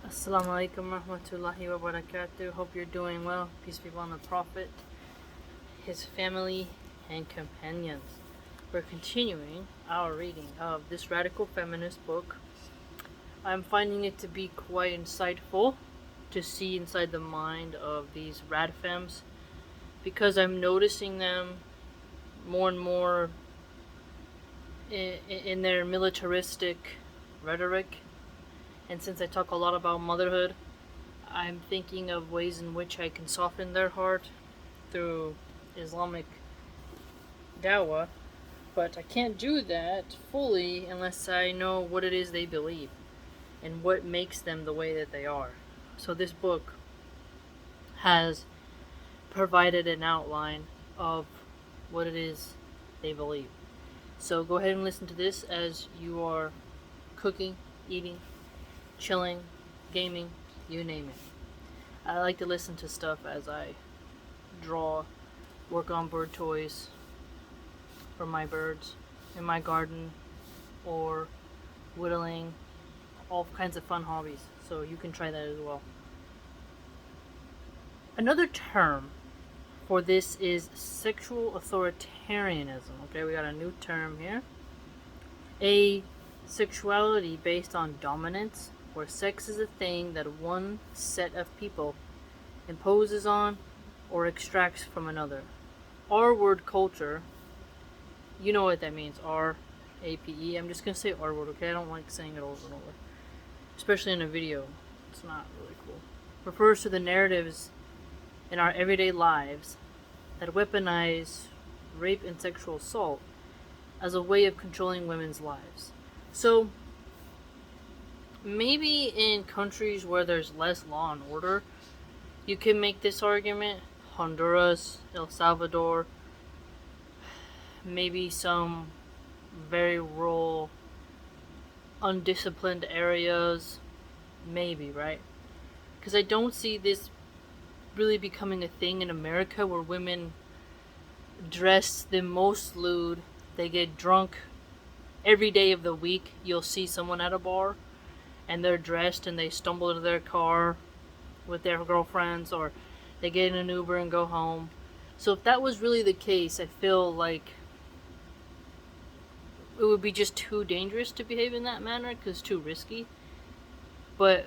Assalamu alaikum rahmatullahi wa barakatuh. Hope you're doing well. Peace be upon the Prophet, his family, and companions. We're continuing our reading of this radical feminist book. I'm finding it to be quite insightful to see inside the mind of these radfems because I'm noticing them more and more in their militaristic rhetoric. And since I talk a lot about motherhood, I'm thinking of ways in which I can soften their heart through Islamic dawah, but I can't do that fully unless I know what it is they believe and what makes them the way that they are. So this book has provided an outline of what it is they believe. So go ahead and listen to this as you are cooking, eating, chilling, gaming, you name it. I like to listen to stuff as I draw, work on bird toys for my birds in my garden, or whittling, all kinds of fun hobbies. So you can try that as well. Another term for this is sexual authoritarianism. Okay, we got a new term here. A sexuality based on dominance, where sex is a thing that one set of people imposes on or extracts from another. R word culture, you know what that means, R-A-P-E. I'm just going to say R word, okay? I don't like saying it over and over. Especially in a video. It's not really cool. Refers to the narratives in our everyday lives that weaponize rape and sexual assault as a way of controlling women's lives. So, maybe in countries where there's less law and order, you can make this argument. Honduras, El Salvador, maybe some very rural, undisciplined areas, maybe, right? Because I don't see this really becoming a thing in America where women dress the most lewd, they get drunk every day of the week. You'll see someone at a bar and they're dressed and they stumble into their car with their girlfriends, or they get in an Uber and go home. So if that was really the case, I feel like it would be just too dangerous to behave in that manner because it's too risky. But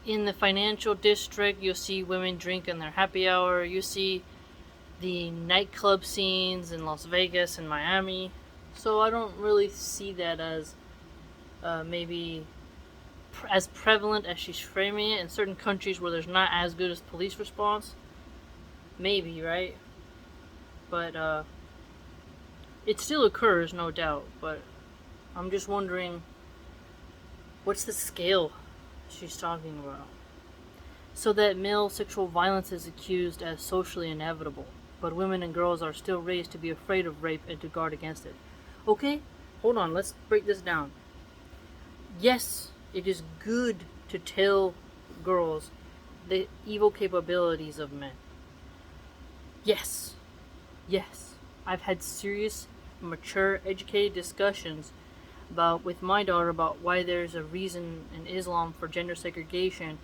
in the financial district, you'll see women drink in their happy hour. You see the nightclub scenes in Las Vegas and Miami. So I don't really see that as maybe as prevalent as she's framing it. In certain countries where there's not as good as police response, maybe, right? But it still occurs, no doubt. But I'm just wondering, what's the scale she's talking about? So that male sexual violence is accused as socially inevitable, but women and girls are still raised to be afraid of rape and to guard against it. Okay, hold on, let's break this down. Yes, it is good to tell girls the evil capabilities of men. Yes. I've had serious, mature, educated discussions with my daughter about why there's a reason in Islam for gender segregation,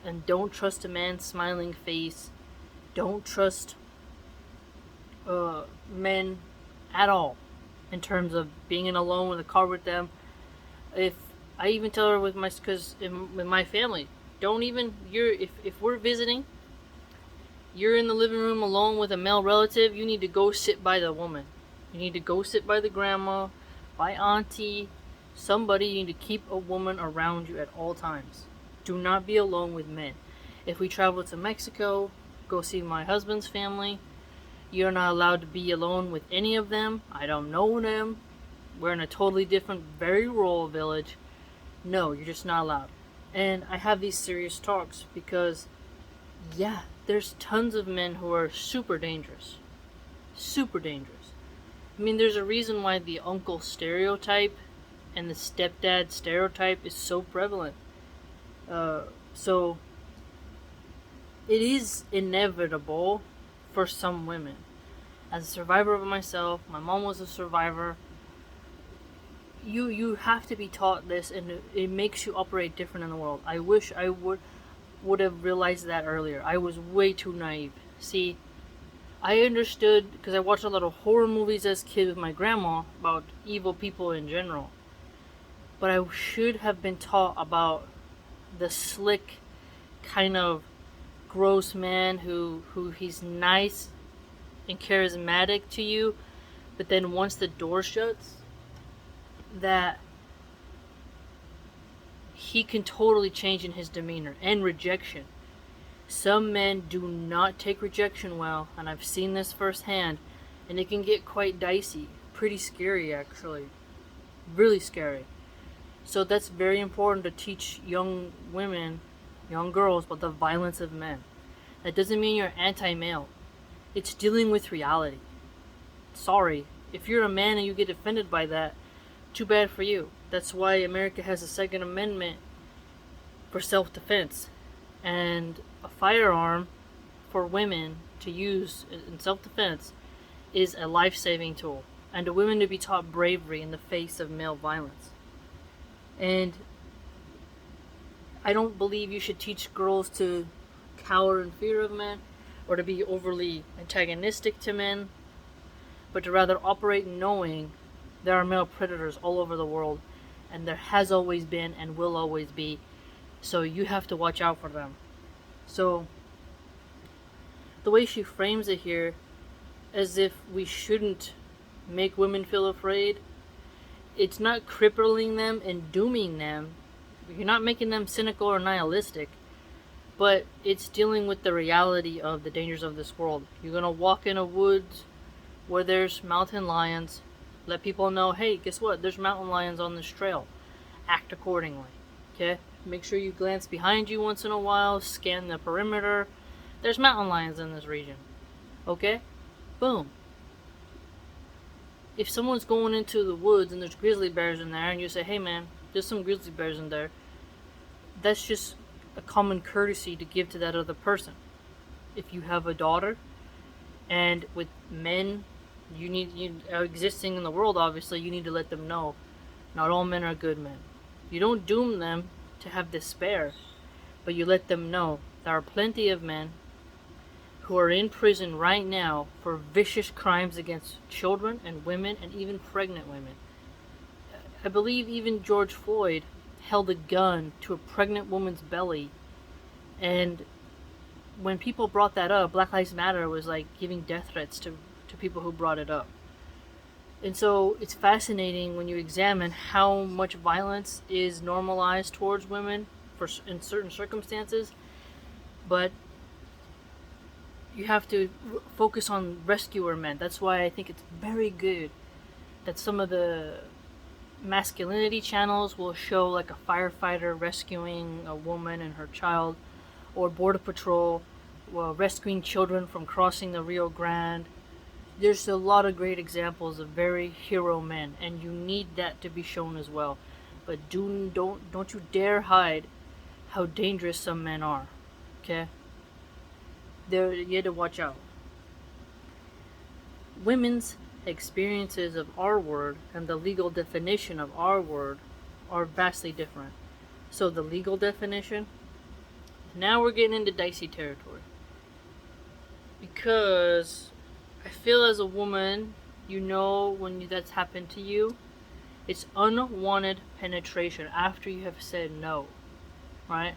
and don't trust a man's smiling face. Don't trust men at all in terms of being alone in the car with them. If I even tell her with my family, don't even, if we're visiting, you're in the living room alone with a male relative, you need to go sit by the woman. You need to go sit by the grandma, by auntie, somebody. You need to keep a woman around you at all times. Do not be alone with men. If we travel to Mexico, go see my husband's family, you're not allowed to be alone with any of them. I don't know them. We're in a totally different, very rural village. No, you're just not allowed. And I have these serious talks because, yeah, there's tons of men who are super dangerous. Super dangerous. I mean, there's a reason why the uncle stereotype and the stepdad stereotype is so prevalent. So, it is inevitable for some women. As a survivor of myself, my mom was a survivor. you have to be taught this, and it makes you operate different in the world. I wish I would have realized that earlier. I was way too naive. See, I understood because I watched a lot of horror movies as a kid with my grandma about evil people in general. But I should have been taught about the slick, kind of gross man who he's nice and charismatic to you, but then once the door shuts, that he can totally change in his demeanor and rejection. Some men do not take rejection well, and I've seen this firsthand, and it can get quite dicey. Pretty scary, actually. Really scary. So that's very important to teach young women, young girls, about the violence of men. That doesn't mean you're anti-male. It's dealing with reality. Sorry, if you're a man and you get offended by that, too bad for you. That's why America has a Second Amendment for self-defense. And a firearm for women to use in self-defense is a life-saving tool. And to women to be taught bravery in the face of male violence. And I don't believe you should teach girls to cower in fear of men or to be overly antagonistic to men, but to rather operate knowing there are male predators all over the world, and there has always been and will always be, so you have to watch out for them. So the way she frames it here, as if we shouldn't make women feel afraid, it's not crippling them and dooming them. You're not making them cynical or nihilistic, but it's dealing with the reality of the dangers of this world. You're gonna walk in a woods where there's mountain lions. Let people know, hey, guess what? There's mountain lions on this trail. Act accordingly. Okay? Make sure you glance behind you once in a while. Scan the perimeter. There's mountain lions in this region. Okay? Boom. If someone's going into the woods and there's grizzly bears in there, and you say, hey man, there's some grizzly bears in there, that's just a common courtesy to give to that other person. If you have a daughter, and with men you are existing in the world, obviously, you need to let them know not all men are good men. You don't doom them to have despair, but you let them know there are plenty of men who are in prison right now for vicious crimes against children and women and even pregnant women. I believe even George Floyd held a gun to a pregnant woman's belly, and when people brought that up, Black Lives Matter was like giving death threats to people who brought it up. And so it's fascinating when you examine how much violence is normalized towards women in certain circumstances, but you have to focus on rescuer men. That's why I think it's very good that some of the masculinity channels will show like a firefighter rescuing a woman and her child, or Border Patrol rescuing children from crossing the Rio Grande. There's a lot of great examples of very hero men, and you need that to be shown as well. But don't you dare hide how dangerous some men are. Okay? You have to watch out. Women's experiences of our word and the legal definition of our word are vastly different. So the legal definition, now we're getting into dicey territory. Because I feel as a woman, you know when that's happened to you, it's unwanted penetration after you have said no, right?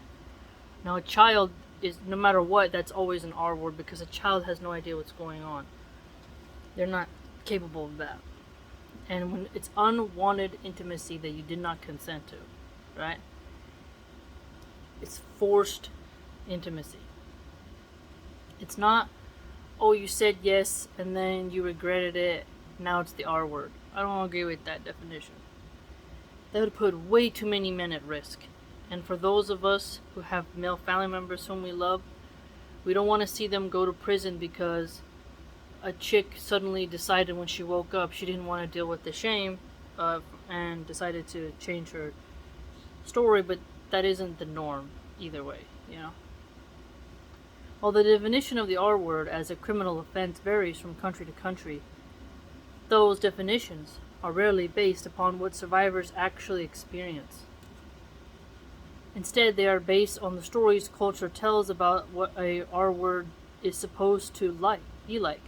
Now a child is, no matter what, that's always an R word, because a child has no idea what's going on. They're not capable of that. And when it's unwanted intimacy that you did not consent to, right? It's forced intimacy. It's not, oh, you said yes and then you regretted it, now it's the R word. I don't agree with that definition. That would put way too many men at risk. And for those of us who have male family members whom we love, we don't want to see them go to prison because a chick suddenly decided when she woke up she didn't want to deal with the shame and decided to change her story, but that isn't the norm either way, you know? While the definition of the R word as a criminal offense varies from country to country, those definitions are rarely based upon what survivors actually experience. Instead, they are based on the stories culture tells about what a R word is supposed to be like.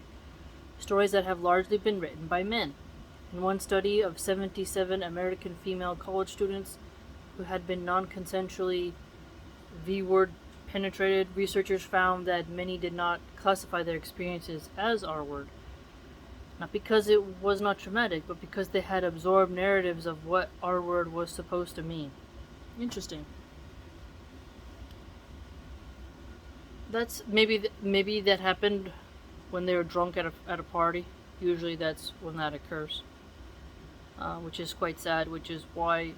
Stories that have largely been written by men. In one study of 77 American female college students who had been non-consensually V-word penetrated, researchers found that many did not classify their experiences as R-word. Not because it was not traumatic, but because they had absorbed narratives of what R-word was supposed to mean. Interesting. That's maybe that happened when they were drunk at a party. Usually that's when that occurs, which is quite sad. Which is why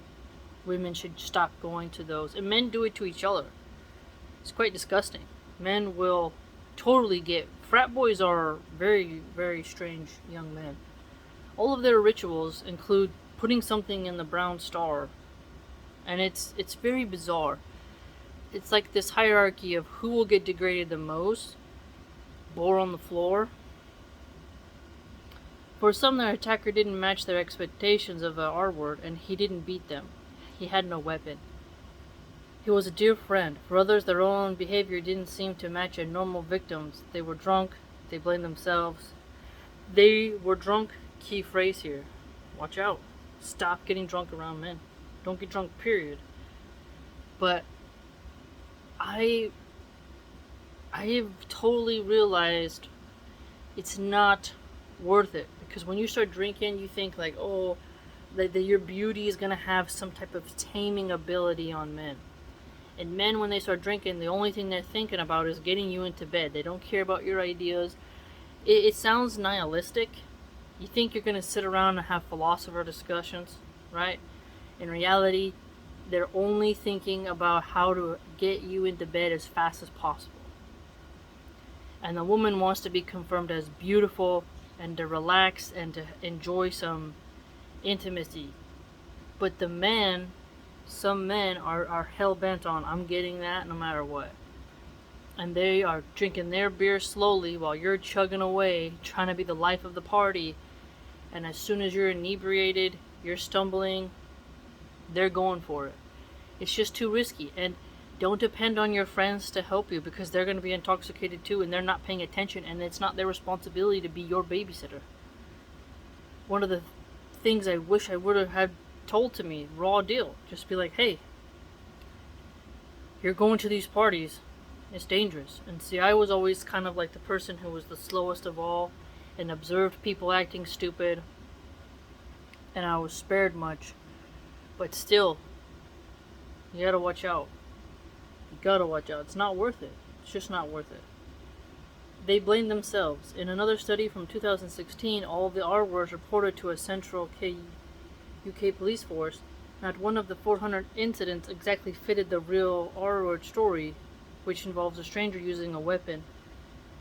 women should stop going to those. And men do it to each other. It's quite disgusting. Men will totally get. Frat boys are very, very strange young men. All of their rituals include putting something in the brown star, and it's very bizarre. It's like this hierarchy of who will get degraded the most, or on the floor. For some, their attacker didn't match their expectations of the R word, and he didn't beat them. He had no weapon. He was a dear friend. For others, their own behavior didn't seem to match a normal victim's. They were drunk. They blamed themselves. They were drunk. Key phrase here. Watch out. Stop getting drunk around men. Don't get drunk, period. But I have totally realized it's not worth it. Because when you start drinking, you think like, oh, that your beauty is going to have some type of taming ability on men. And men, when they start drinking, the only thing they're thinking about is getting you into bed. They don't care about your ideas. It sounds nihilistic. You think you're going to sit around and have philosopher discussions, right? In reality, they're only thinking about how to get you into bed as fast as possible. And the woman wants to be confirmed as beautiful and to relax and to enjoy some intimacy. But the men, some men are hell-bent on, I'm getting that no matter what. And they are drinking their beer slowly while you're chugging away, trying to be the life of the party. And as soon as you're inebriated, you're stumbling, they're going for it. It's just too risky. And don't depend on your friends to help you, because they're going to be intoxicated too and they're not paying attention, and it's not their responsibility to be your babysitter. One of the things I wish I would have had told to me, raw deal, just be like, hey, you're going to these parties, it's dangerous. And see, I was always kind of like the person who was the slowest of all and observed people acting stupid, and I was spared much. But still, you gotta watch out. You gotta watch out. It's not worth it. It's just not worth it. They blame themselves. In another study from 2016, all of the R words reported to a central UK police force, not one of the 400 incidents exactly fitted the real R word story, which involves a stranger using a weapon,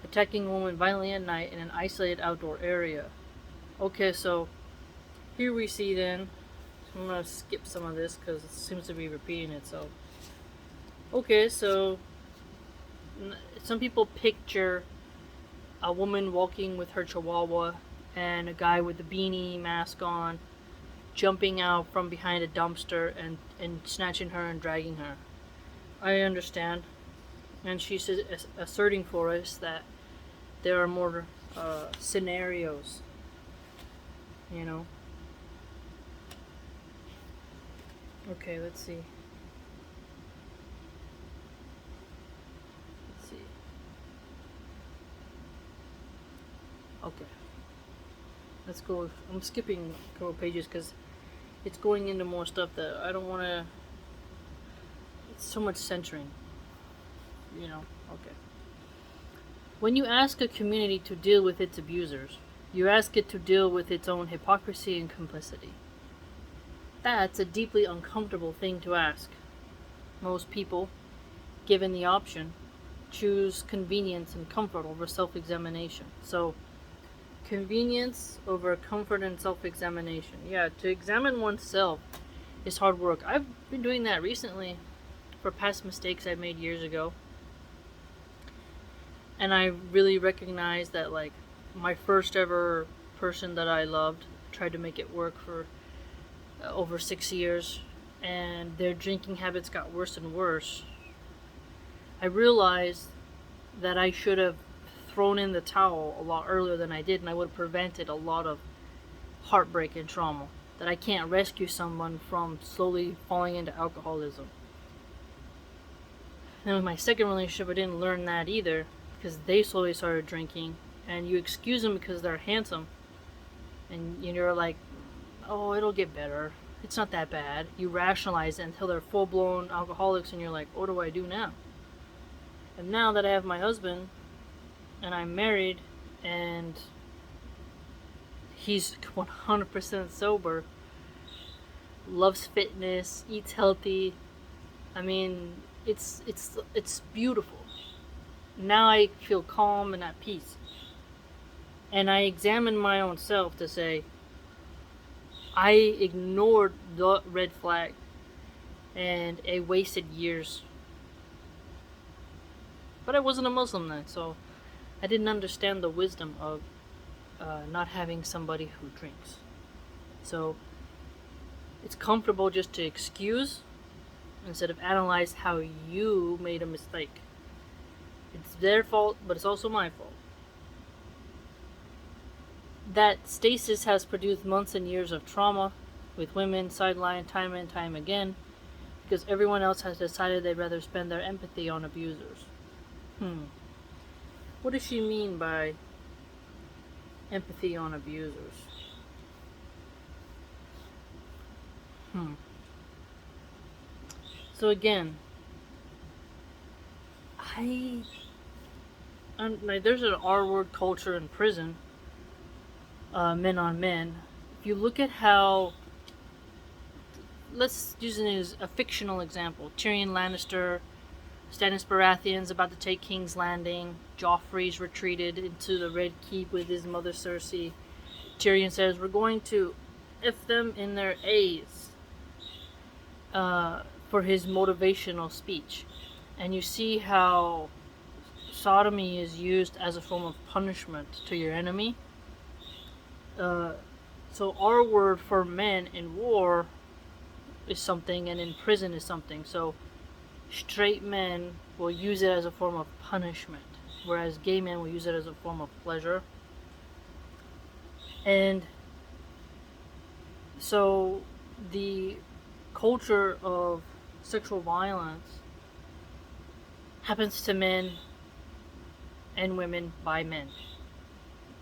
attacking a woman violently at night in an isolated outdoor area. Okay, so here we see then, I'm going to skip some of this because it seems to be repeating itself. Okay, so some people picture a woman walking with her chihuahua and a guy with a beanie mask on jumping out from behind a dumpster and snatching her and dragging her. I understand. And she's asserting for us that there are more scenarios, you know. Okay, let's see. Okay. Let's go. I'm skipping a couple pages because it's going into more stuff that I don't want to. It's so much censoring. You know? Okay. When you ask a community to deal with its abusers, you ask it to deal with its own hypocrisy and complicity. That's a deeply uncomfortable thing to ask. Most people, given the option, choose convenience and comfort over self-examination. So, convenience over comfort and self-examination. Yeah, to examine oneself is hard work. I've been doing that recently for past mistakes I made years ago. And I really recognize that, like, my first ever person that I loved tried to make it work for over 6 years, and their drinking habits got worse and worse. I realized that I should have thrown in the towel a lot earlier than I did, and I would have prevented a lot of heartbreak and trauma. That I can't rescue someone from slowly falling into alcoholism. And with my second relationship, I didn't learn that either, because they slowly started drinking, and you excuse them because they're handsome, and you're like, oh, it'll get better. It's not that bad. You rationalize it until they're full-blown alcoholics, and you're like, what do I do now? And now that I have my husband, and I'm married, and he's 100% sober, loves fitness, eats healthy. I mean, it's beautiful. Now I feel calm and at peace. And I examine my own self to say, I ignored the red flag, and I wasted years. But I wasn't a Muslim then, so I didn't understand the wisdom of not having somebody who drinks. So it's comfortable just to excuse instead of analyze how you made a mistake. It's their fault, but it's also my fault. That stasis has produced months and years of trauma with women sidelined time and time again because everyone else has decided they'd rather spend their empathy on abusers. What does she mean by empathy on abusers? So again, there's an R-word culture in prison, men on men. If you look at how, let's use it as a fictional example. Tyrion Lannister, Stannis Baratheon's about to take King's Landing. Joffrey's retreated into the Red Keep with his mother Cersei. Tyrion says, we're going to F them in their A's for his motivational speech. And you see how sodomy is used as a form of punishment to your enemy. So our word for men in war is something, and in prison is something. So straight men will use it as a form of punishment, whereas gay men will use it as a form of pleasure. And so the culture of sexual violence happens to men and women by men.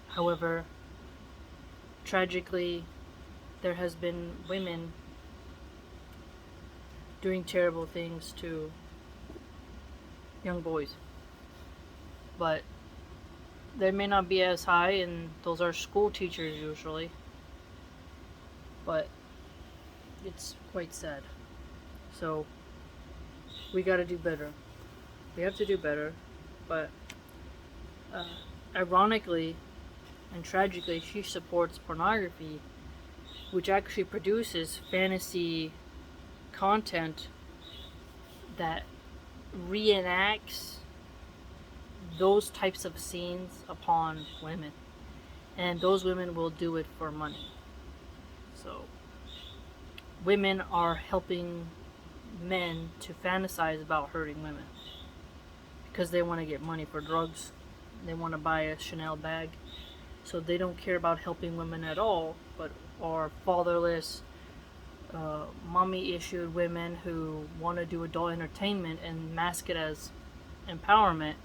However, tragically, there has been women doing terrible things to young boys. But they may not be as high, and those are school teachers usually. But it's quite sad. So we gotta do better. We have to do better. But ironically and tragically, she supports pornography, which actually produces fantasy content that reenacts those types of scenes upon women. And those women will do it for money. So women are helping men to fantasize about hurting women because they want to get money for drugs. They want to buy a Chanel bag. So they don't care about helping women at all, but are fatherless, mommy-issued women who want to do adult entertainment and mask it as empowerment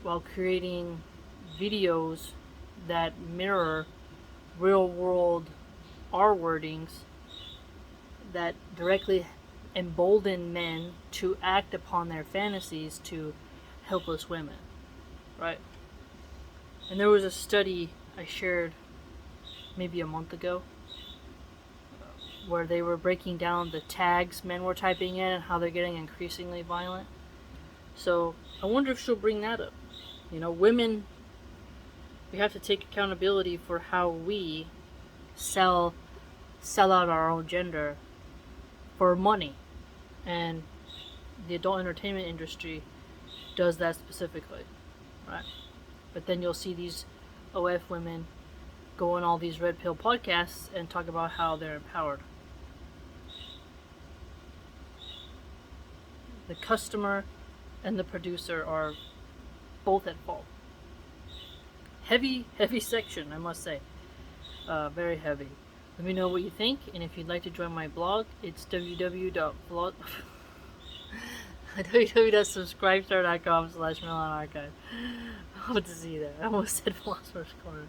while creating videos that mirror real-world R-wordings that directly embolden men to act upon their fantasies to helpless women, right? And there was a study I shared maybe a month ago where they were breaking down the tags men were typing in and how they're getting increasingly violent. So I wonder if she'll bring that up. You know, women, we have to take accountability for how we sell out our own gender for money. And the adult entertainment industry does that specifically, right? But then you'll see these OF women go on all these red pill podcasts and talk about how they're empowered. The customer and the producer are both at fault. Heavy section, I must say. Very heavy. Let me know what you think, and if you'd like to join my blog, it's www.subscribestar.com/MilahanArchive. I hope to see that. I almost said Philosopher's Corner.